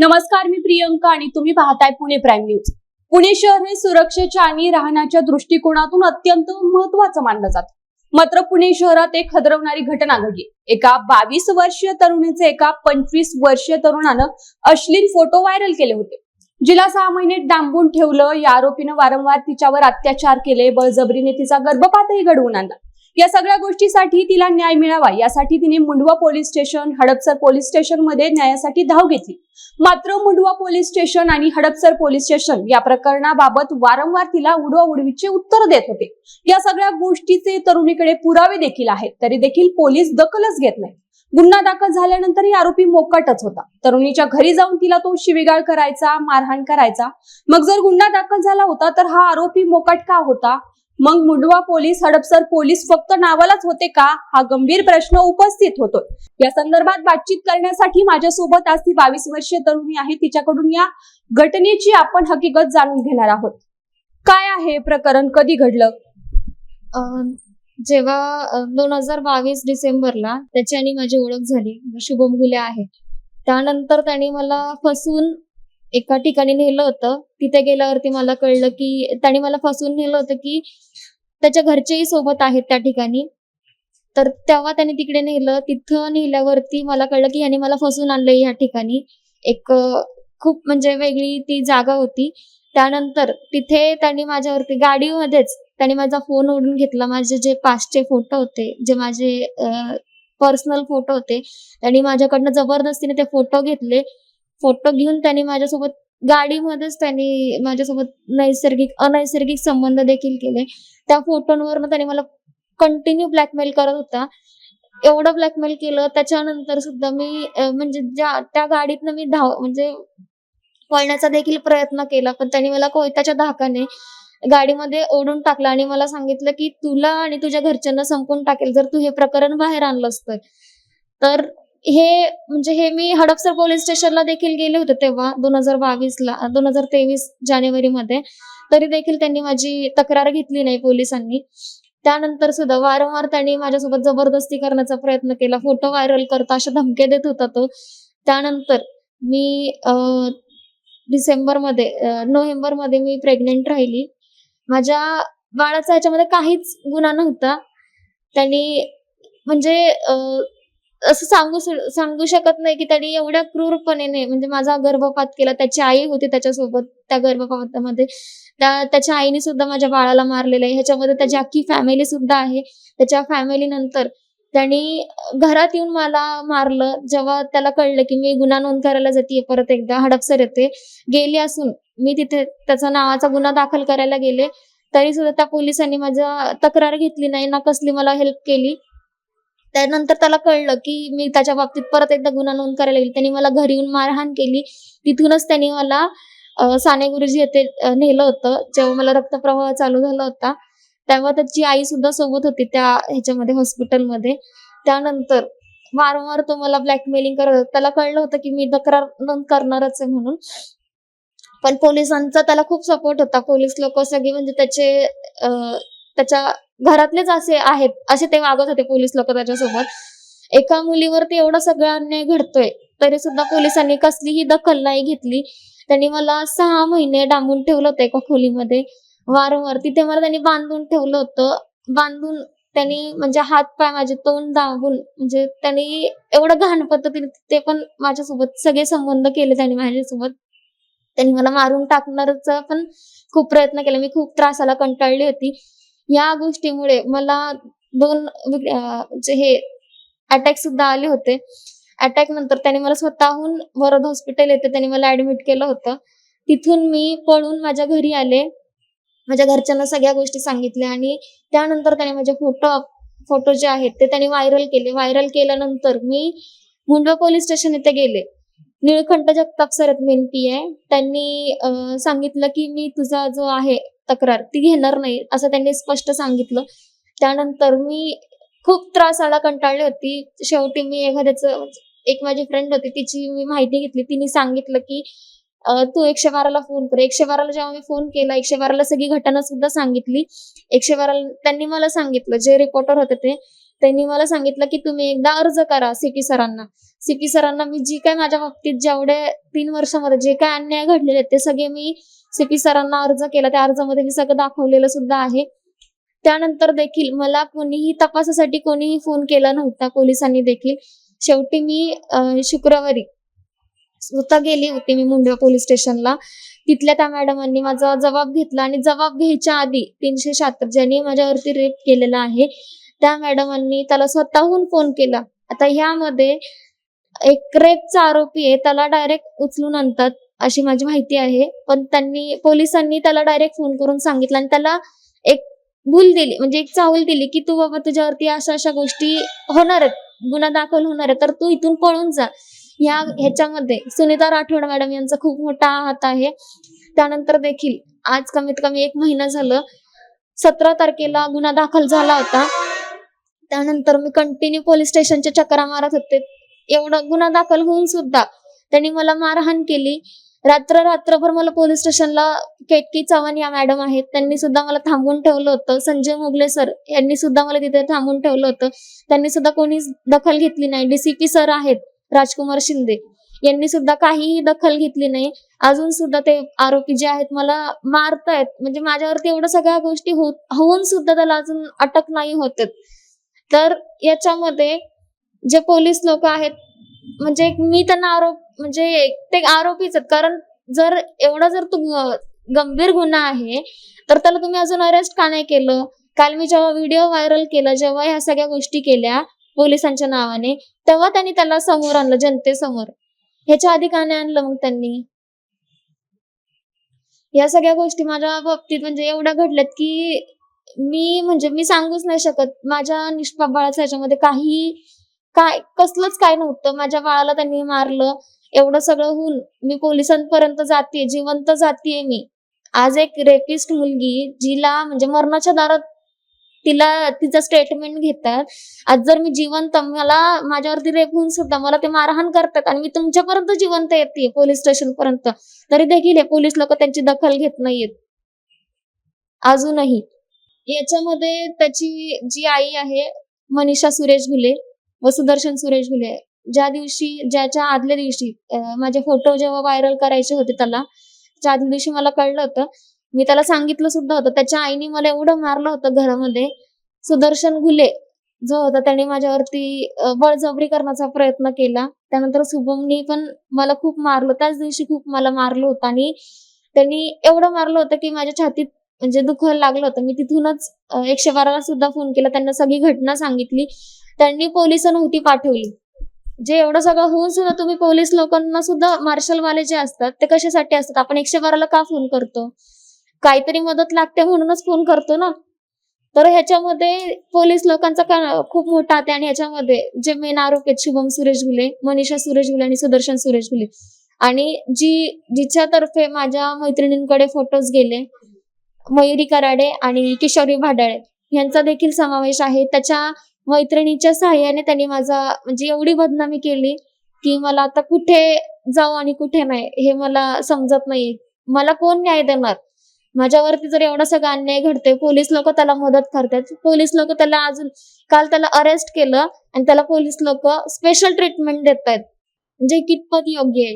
नमस्कार, मी प्रियंका आणि तुम्ही पाहताय पुणे प्राईम न्यूज. पुणे शहर हे सुरक्षेच्या आणि राहण्याच्या दृष्टिकोनातून अत्यंत महत्त्वाचं मानलं जातं. मात्र पुणे शहरात एक हदरवणारी घटना घडली. एका 22 वर्षीय तरुणीचे एका 25 वर्षीय तरुणानं अश्लील फोटो व्हायरल केले होते. जिला 6 महिने डांबून ठेवलं. या आरोपीनं वारंवार तिच्यावर अत्याचार केले, बळजबरीने तिचा गर्भपातही घडवून आणला. या सगळ्या गोष्टीसाठी तिला न्याय मिळावा यासाठी तिने Mundhwa police station, Hadapsar police station मध्ये न्यायासाठी धाव घेतली. मात्र मुंडवा पोलीस स्टेशन आणि हडपसर पोलीस स्टेशन या प्रकरणाबाबत वारंवार तिला उडवाउडवीचे उत्तर देत होते. या सगळ्या गोष्टीचे तरुणीकडे पुरावे देखील आहेत, तरी देखील पोलीस दखलच घेत नाही. गुन्हा दाखल झाल्यानंतरही आरोपी मोकाटच होता. तरुणीच्या घरी जाऊन तिला तो शिवीगाळ करायचा, मारहाण करायचा. मग जर गुन्हा दाखल झाला होता तर हा आरोपी मोकाट का होता? मग मुंडवा पोलीस, हडपसर पोलीस फक्त नावालाच होते का? हा गंभीर प्रश्न उपस्थित होतो. या संदर्भात बातचीत करण्यासाठी माझ्यासोबत आज ती 22 वर्षीय तरुणी आहे. तिच्याकडून या घटनेची आपण हकीकत जाणून घेणार आहोत. काय आहे प्रकरण, कधी घडलं? जेव्हा 2022 डिसेंबरला त्याची आणि माझी ओळख झाली. शुभम गुले आहे. त्यानंतर त्यांनी मला फसवून एका ठिकाणी नेलं होतं. तिथे गेल्यावरती मला कळलं की त्यांनी मला फसवून नेलं होतं की त्याच्या घरचेही सोबत आहेत त्या ठिकाणी. तर तेव्हा त्यांनी तिकडे नेलं. तिथं नेल्यावरती मला कळलं की ह्याने मला फसवून आणलंय. या ठिकाणी एक खूप म्हणजे वेगळी ती जागा होती. त्यानंतर तिथे त्यांनी माझ्यावरती गाडीमध्येच त्यांनी माझा फोन ओढून घेतला. माझे जे पास्टचे फोटो होते, जे माझे पर्सनल फोटो होते, त्यांनी माझ्याकडनं जबरदस्तीने ते फोटो घेतले. फोटो घेऊन त्यांनी माझ्यासोबत गाडीमध्येच त्यांनी माझ्यासोबत अनैसर्गिक संबंध देखील केले. त्या फोटोंवरनं त्यांनी मला कंटिन्यू ब्लॅकमेल करत होता. एवढं ब्लॅकमेल केलं. त्याच्यानंतर सुद्धा मी म्हणजे त्या गाडीतनं मी म्हणजे पळण्याचा देखील प्रयत्न केला, पण त्यांनी मला कोयत्याच्या धाकाने गाडीमध्ये ओढून टाकलं आणि मला सांगितलं की तुला आणि तुझ्या घरच्यांना संपवून टाकेल जर तू हे प्रकरण बाहेर आणलंस तर. हे मी हडपसर पोलीस स्टेशनला देखील गेले होते तेव्हा 2023 जानेवारीमध्ये. तरी देखील त्यांनी माझी तक्रार घेतली नाही पोलिसांनी. त्यानंतर सुद्धा वारंवार त्यांनी माझ्यासोबत जबरदस्ती करण्याचा प्रयत्न केला. फोटो व्हायरल करता अशा धमक्या देत होता तो. त्यानंतर मी नोव्हेंबरमध्ये मी प्रेग्नेंट राहिली. माझ्या बाळाचा ह्याच्यामध्ये काहीच गुन्हा नव्हता. त्यांनी म्हणजे असं सांगू शकत नाही की त्यांनी एवढ्या क्रूरपणे म्हणजे माझा गर्भपात केला. त्याची आई होती त्याच्यासोबत त्या गर्भपातामध्ये. त्याच्या आईने सुद्धा माझ्या बाळाला मारलेलं आहे. ह्याच्यामध्ये त्याची अख्खी फॅमिली सुद्धा आहे. त्याच्या फॅमिली नंतर त्यांनी घरात येऊन मला मारलं. जेव्हा त्याला कळलं की मी गुन्हा नोंद करायला जाते परत एकदा हडपसर येते गेली असून मी तिथे त्याचा नावाचा गुन्हा दाखल करायला गेले, तरी सुद्धा त्या पोलिसांनी माझा तक्रार घेतली नाही ना कसली मला हेल्प केली. त्यानंतर त्याला कळलं की मी त्याच्या बाबतीत परत एकदा गुन्हा नोंद करायला गेली. त्यांनी मला घरी येऊन मारहाण केली. तिथूनच त्यांनी मला साने गुरुजी येथे नेलं होतं. जेव्हा मला रक्तप्रवाह चालू झाला होता तेव्हा त्याची आई सुद्धा सोबत होती त्या ह्याच्यामध्ये हॉस्पिटलमध्ये. त्यानंतर वारंवार तो मला ब्लॅकमेलिंग करत होता. त्याला कळलं होतं की मी तक्रार नोंद करणारच आहे म्हणून, पण पोलिसांचा त्याला खूप सपोर्ट होता. पोलीस लोक सगळे म्हणजे त्याच्या घरातलेच असे आहेत असे ते वागत होते पोलीस लोक त्याच्यासोबत. एका मुलीवरती एवढा सगळा अन्याय घडतोय तरी सुद्धा पोलिसांनी कसलीही दखल नाही घेतली. त्यांनी मला 6 महिने डांबून ठेवलं होतं एका खोलीमध्ये. वारंवार तिथे मला त्यांनी बांधून ठेवलं होतं. बांधून त्यांनी म्हणजे हात पाय माझे तोंड दाबून म्हणजे त्यांनी एवढं घाण पद्धतीने ते पण माझ्यासोबत सगळे संबंध केले त्यांनी माझ्यासोबत. त्यांनी मला मारून टाकण्याचा पण खूप प्रयत्न केला. मी खूप त्रासाला कंटाळली होती. या गोष्टीमुळे मला 2 हे अटॅक सुद्धा आले होते. अटॅक नंतर त्यांनी मला स्वतःहून वरद हॉस्पिटल येथे त्यांनी मला ऍडमिट केलं होतं. तिथून मी पळून माझ्या घरी आले. माझ्या घरच्यांना सगळ्या गोष्टी सांगितल्या आणि त्यानंतर त्यांनी माझे फोटो जे आहेत ते त्यांनी व्हायरल केले. व्हायरल केल्यानंतर मी मुंडवा पोलीस स्टेशन येथे गेले. Nilkanth Jagtap sir main PI त्यांनी सांगितलं की मी तुझा जो आहे तक्रार ती घेणार नाही असं त्यांनी स्पष्ट सांगितलं. त्यानंतर मी खूप त्रासाला कंटाळली होती. शेवटी मी एक माझी फ्रेंड होती तिची मी माहिती घेतली. तिने सांगितलं की तू 112ला फोन कर. 112ला जेव्हा मी फोन केला 112ला सगळी घटना सुद्धा सांगितली. 112ला त्यांनी मला सांगितलं, जे रिपोर्टर होते ते त्यांनी मला सांगितलं की तुम्ही एकदा अर्ज करा सीपी सरांना. सीपी सरांना मी जी काय माझ्या बाबतीत जेवढे 3 वर्षामध्ये जे काय अन्याय घडलेले आहेत ते सगळे मी सीपी सरांना अर्ज केला. त्या अर्जामध्ये मी सगळं दाखवलेलं सुद्धा आहे. त्यानंतर देखील मला कोणीही तपासासाठी कोणीही फोन केला नव्हता, पोलिसांनी देखील. शेवटी मी शुक्रवारी स्वतः गेली होती मी मुंडवा पोलीस स्टेशनला. तिथल्या त्या मॅडमांनी माझा जबाब घेतला आणि जबाब घ्यायच्या आधी 376 ज्यांनी माझ्यावरती रेप केलेला आहे त्या मॅडमांनी त्याला स्वतःहून फोन केला. आता ह्यामध्ये एक रेपचा आरोपी आहे, त्याला डायरेक्ट उचलून आणतात अशी माझी माहिती आहे. पण पोलिसांनी त्याला डायरेक्ट फोन करून सांगितलं आणि त्याला एक भूल दिली, म्हणजे एक चाहूल दिली की तू बाबा तुझ्यावरती अशा गोष्टी होणार आहेत, गुन्हा दाखल होणार आहे, तर तू इथून पळून जा. ह्याच्यामध्ये सुनीता राठोड मॅडम यांचा खूप मोठा हात आहे. त्यानंतर देखील आज कमीत कमी 1 महिना झालं, 17 तारखेला गुन्हा दाखल झाला होता. त्यानंतर मी कंटिन्यू पोलीस स्टेशनच्या चक्रा मारत होते. एवढं गुन्हा दाखल होऊन सुद्धा त्यांनी मला मारहाण केली. रात्रभर मला पोलीस स्टेशनला केतकी चव्हाण या मॅडम आहेत, त्यांनी सुद्धा मला थांबवून ठेवलं होतं. संजय मोगले सर यांनी सुद्धा मला तिथे थांबवून ठेवलं होतं. त्यांनी सुद्धा कोणीच दखल घेतली नाही. डीसीपी सर आहेत राजकुमार शिंदे, यांनी सुद्धा काहीही दखल घेतली नाही. अजून सुद्धा ते आरोपी जे आहेत मला मारतायत, म्हणजे माझ्यावरती एवढ्या सगळ्या गोष्टी होऊन सुद्धा त्याला अजून अटक नाही होत. तर याच्यामध्ये जे पोलीस लोक आहेत, म्हणजे मी त्यांना म्हणजे ते आरोपीच आहेत. कारण जर तो गंभीर गुन्हा आहे तर त्याला तुम्ही अजून अरेस्ट का नाही केलं? काल मी जेव्हा व्हिडिओ व्हायरल केला, जेव्हा ह्या सगळ्या गोष्टी केल्या पोलिसांच्या नावाने, तेव्हा त्यांनी त्याला समोर आणलं जनतेसमोर. ह्याच्या आधी का नाही आणलं मग त्यांनी? या सगळ्या गोष्टी माझ्या बाबतीत म्हणजे एवढ्या घडल्यात की मी सांगूच नाही शकत. माझ्या निष्पाप बाळाचं ह्याच्यामध्ये कसलंच काय नव्हतं. माझ्या बाळाला त्यांनी मारलं. एवढं सगळं होऊन मी पोलिसांपर्यंत जाते, जिवंत जातीये मी. आज एक रेपिस्ट मुलगी जिला म्हणजे मरणाच्या दारात तिचं स्टेटमेंट घेतात. आज जर मी जिवंत, माझ्यावरती रेप होऊन सुद्धा मला ते मारहाण करतात आणि मी तुमच्यापर्यंत जिवंत येते पोलीस स्टेशन पर्यंत, तरी देखील हे पोलीस लोक त्यांची दखल घेत नाहीयेत अजूनही. याच्यामध्ये त्याची जी आई आहे मनीषा सुरेश घुले व सुदर्शन सुरेश घुले, ज्याच्या आदल्या दिवशी माझे फोटो जेव्हा व्हायरल करायचे होते त्याच्या आदल्या दिवशी मला कळलं होतं, मी त्याला सांगितलं सुद्धा होतं. त्याच्या आईने मला एवढं मारलं होतं घरामध्ये. सुदर्शन घुले जो होता त्याने माझ्यावरती बळजबरी करण्याचा प्रयत्न केला. त्यानंतर शुभमनी पण मला खूप मारलं, त्याच दिवशी खूप मला मारलं होतं आणि त्यांनी एवढं मारलं होतं की माझ्या छातीत म्हणजे दुखायला लागलं होतं. मी तिथूनच 112ला सुद्धा फोन केला, त्यांना सगळी घटना सांगितली. त्यांनी पोलिस नव्हती पाठवली. जे एवढं सगळं होऊन सुद्धा तुम्ही पोलीस लोकांना सुद्धा मार्शलवाले जे असतात ते कशासाठी असतात? आपण 112ला का फोन करतो? काहीतरी मदत लागते म्हणूनच फोन करतो ना. तर ह्याच्यामध्ये पोलीस लोकांचा खूप मोठा हात आहे. आणि ह्याच्यामध्ये जे मेन आरोप आहेत शुभम सुरेश घुले, मनीषा सुरेश घुले आणि सुदर्शन सुरेश घुले, आणि जिच्यातर्फे माझ्या मैत्रिणींकडे फोटोज गेले, मयुरी कराडे आणि किशोरी भाडाळे यांचा देखील समावेश आहे. त्याच्या मैत्रिणीच्या सहाय्याने त्यांनी म्हणजे एवढी बदनामी केली की मला आता कुठे जाऊ आणि कुठे नाही हे मला समजत नाही. मला कोण न्याय देणार? माझ्यावरती जर एवढा सगळा अन्याय घडतोय, पोलीस लोक त्याला मदत करतात, पोलीस लोक त्याला काल त्याला अरेस्ट केलं आणि त्याला पोलीस लोक स्पेशल ट्रीटमेंट देत आहेत. म्हणजे कितपत योग्य आहे?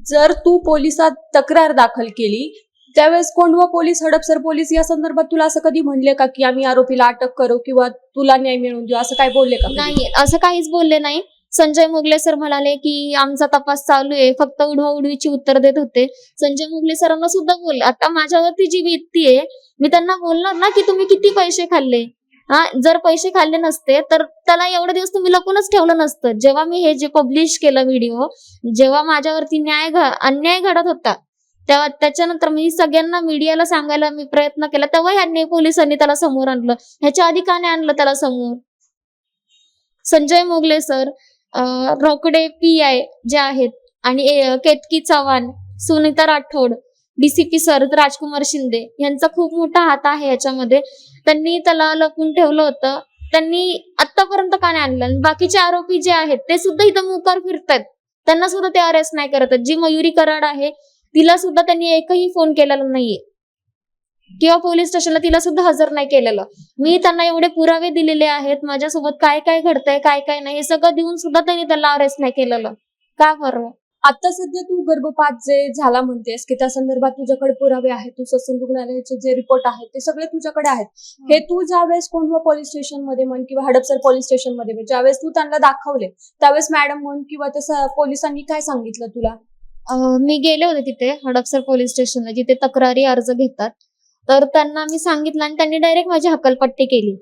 जर तू पोलिसात तक्रार दाखल केली त्यावेळेस कोंढवा पोलीस, हडपसर पोलीस या संदर्भात तुला असं कधी म्हणले का की आम्ही आरोपीला अटक करू किंवा तुला न्याय मिळवून देऊ, असं काय बोलले का? नाही, असं काहीच बोलले नाही. संजय मोगले सर म्हणाले की आमचा तपास चालू आहे, फक्त उडवाउडवीची उत्तर देत होते. संजय मोगले सरांना सुद्धा बोलले. आता माझ्यावरती जी व्यक्ती आहे, मी त्यांना बोलणार ना की तुम्ही किती पैसे खाल्ले. जर पैसे खाल्ले नसते तर त्याला एवढे दिवस तुम्ही लपूनच ठेवलं नसतं. जेव्हा मी हे जे पब्लिश केलं व्हिडिओ, जेव्हा माझ्यावरती अन्याय घडत होता, तेव्हा त्याच्यानंतर मी सगळ्यांना मीडियाला सांगायला मी प्रयत्न केला, तेव्हा ह्यांनी पोलिसांनी त्याला समोर आणलं. ह्याच्या आधी का नाही आणलं त्याला समोर? संजय मोगले सर, रोकडे PI जे आहेत, आणि केतकी चव्हाण, सुनीता राठोड, DCP सर राजकुमार शिंदे यांचा खूप मोठा हात आहे याच्यामध्ये. त्यांनी त्याला लपून ठेवलं होतं. त्यांनी आतापर्यंत का नाही आणलं? बाकीचे आरोपी जे आहेत ते सुद्धा इथं मोकार फिरतात, त्यांना सुद्धा ते अरेस्ट नाही करत. जी मयुरी कराड आहे तिला सुद्धा त्यांनी एकही फोन केलेला नाहीये. किंवा पोलीस स्टेशनला तिला सुद्धा हजर नाही केलेलं. मी त्यांना एवढे पुरावे दिलेले आहेत, माझ्यासोबत काय काय घडतंय, काय काय नाही, हे सगळं देऊन सुद्धा त्यांनी त्याला अरेस्ट नाही केलेलं. का बरं? आता सध्या तू गर्भपात जे झाला म्हणतेस की त्या संदर्भात तुझ्याकडे पुरावे आहेत, तू ससून रुग्णालयाचे जे रिपोर्ट आहेत ते सगळे तुझ्याकडे आहेत. हे तू ज्यावेळेस कोंढवा पोलीस स्टेशन मध्ये म्हण किंवा हडपसर पोलीस स्टेशन मध्ये ज्यावेळेस तू त्यांना दाखवले त्यावेळेस मॅडम म्हण किंवा त्या पोलिसांनी काय सांगितलं तुला? मी गेले होते तिथे हडपसर पोलीस स्टेशनला, जिथे तक्रारी अर्ज घेतात. तर त्यांना मी सांगितलं आणि त्यांनी डायरेक्ट माझी हकलपट्टी केली.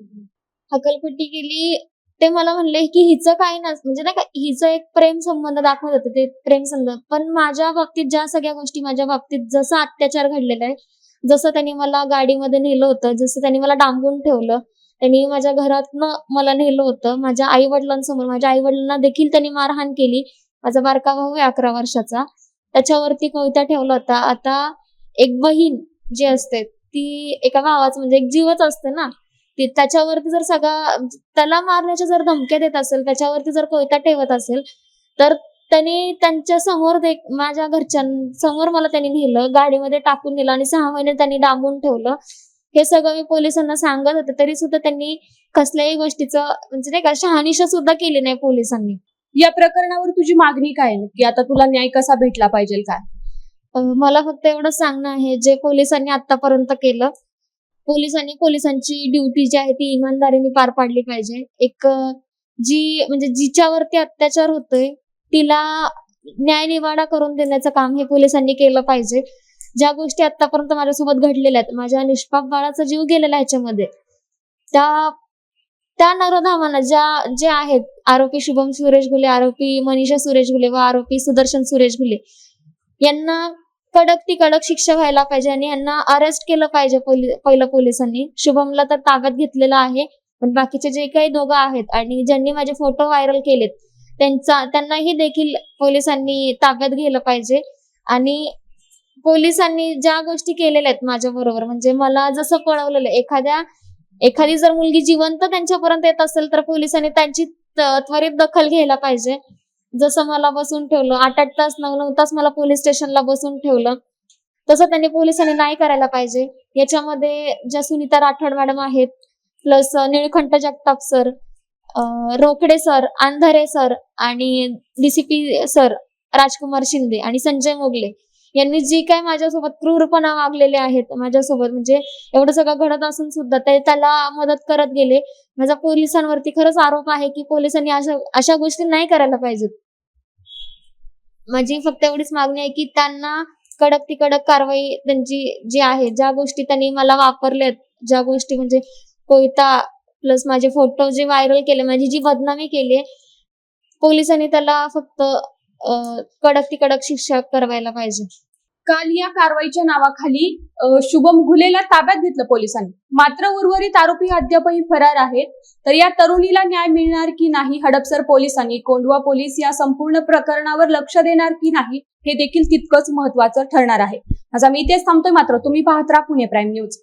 ते मला म्हणले की हिचं काही म्हणजे नाही का, हिचं एक प्रेम संबंध दाखवत होते, ते प्रेम संबंध. पण माझ्या बाबतीत ज्या सगळ्या गोष्टी माझ्या बाबतीत जसा अत्याचार घडलेला आहे, जसं त्यांनी मला गाडीमध्ये नेलं होतं, जसं त्यांनी मला डांबून ठेवलं, त्यांनी माझ्या घरातनं मला नेलं होतं, माझ्या आई वडिलांना देखील त्यांनी मारहाण केली. माझा बारका भाऊ आहे 11 वर्षाचा, त्याच्यावरती कोयता ठेवला होता. आता एक बहीण जी असते ती एका भावाचं म्हणजे एक जीवच असते ना, ती त्याच्यावरती जर त्याला मारण्याच्या जर धमक्या देत असेल, त्याच्यावरती जर कोयता ठेवत असेल, तर त्यांनी त्यांच्या समोर माझ्या घरच्यांसमोर मला त्यांनी नेलं, गाडीमध्ये टाकून दिलं आणि 6 महिने त्यांनी डांबून ठेवलं. हे सगळं मी पोलिसांना सांगत होते, तरी सुद्धा त्यांनी कसल्याही गोष्टीचं म्हणजे नाही का शहानिशा सुद्धा केली नाही पोलिसांनी. या प्रकरणावर तुझी मागणी काय आहे की आता तुला न्याय कसा भेटला पाहिजे काय? मला फक्त एवढं सांगणं आहे, जे पोलिसांनी आतापर्यंत केलं, पोलिसांची ड्युटी जी आहे ती इमानदारीने पार पाडली पाहिजे. एक म्हणजे जिच्यावरती अत्याचार होतोय तिला न्याय निवाडा करून देण्याचं काम हे पोलिसांनी केलं पाहिजे. ज्या गोष्टी आतापर्यंत माझ्यासोबत घडलेल्या आहेत, माझ्या निष्पाप बाळाचा जीव गेलेला ह्याच्यामध्ये, त्या नरधावांना जे आहेत, आरोपी शुभम सुरेश घुले, आरोपी मनीषा सुरेश घुले व आरोपी सुदर्शन सुरेश घुले, यांना कडक शिक्षा व्हायला पाहिजे आणि यांना अरेस्ट केलं पाहिजे पहिलं पोलिसांनी. शुभमला तर ताब्यात घेतलेलं आहे, पण बाकीचे जे काही दोघं आहेत आणि ज्यांनी माझे फोटो व्हायरल केलेत त्यांनाही देखील पोलिसांनी ताब्यात घेतलं पाहिजे. आणि पोलिसांनी ज्या गोष्टी केलेल्या आहेत माझ्या बरोबर, म्हणजे मला जसं कळवलेलं, एखादी जर मुलगी जिवंत त्यांच्यापर्यंत येत असेल तर पोलिसांनी त्यांची त्वरित दखल घ्यायला पाहिजे. जसं मला बसून ठेवलं 8 तास 9 तास मला पोलीस स्टेशनला बसून ठेवलं, तसं त्यांनी पोलिसांनी नाही करायला पाहिजे. याच्यामध्ये ज्या सुनीता राठोड मॅडम आहेत, plus Nilkanth Jagtap sir, Rokade sir, Andhare sir आणि DCP सर राजकुमार शिंदे आणि संजय मोगले यांनी जी काय माझ्यासोबत क्रूरपणा वागलेले आहेत माझ्यासोबत, म्हणजे एवढं सगळं घडत असून सुद्धा ते त्याला मदत करत गेले. माझा पोलिसांवरती खरंच आरोप आहे की पोलिसांनी अशा गोष्टी नाही करायला पाहिजेत. माझी फक्त एवढीच मागणी आहे की त्यांना कडक कारवाई त्यांची जी आहे, ज्या गोष्टी त्यांनी मला वापरल्यात, ज्या गोष्टी म्हणजे कोयता प्लस माझे फोटो जे व्हायरल केले, माझी जी बदनामी केली, पोलिसांनी त्याला फक्त कडक शिक्षा करवायला पाहिजे. काल या कारवाईच्या नावाखाली शुभम घुलेला ताब्यात घेतलं पोलिसांनी, मात्र उर्वरित आरोपी अद्यापही फरार आहेत. तर या तरुणीला न्याय मिळणार की नाही, हडपसर पोलिसांनी, कोंढवा पोलीस या संपूर्ण प्रकरणावर लक्ष देणार की नाही, हे देखील तितकंच महत्वाचं ठरणार आहे. माझा मी इथेच थांबतोय, मात्र तुम्ही पाहत राहा पुणे प्राईम न्यूज.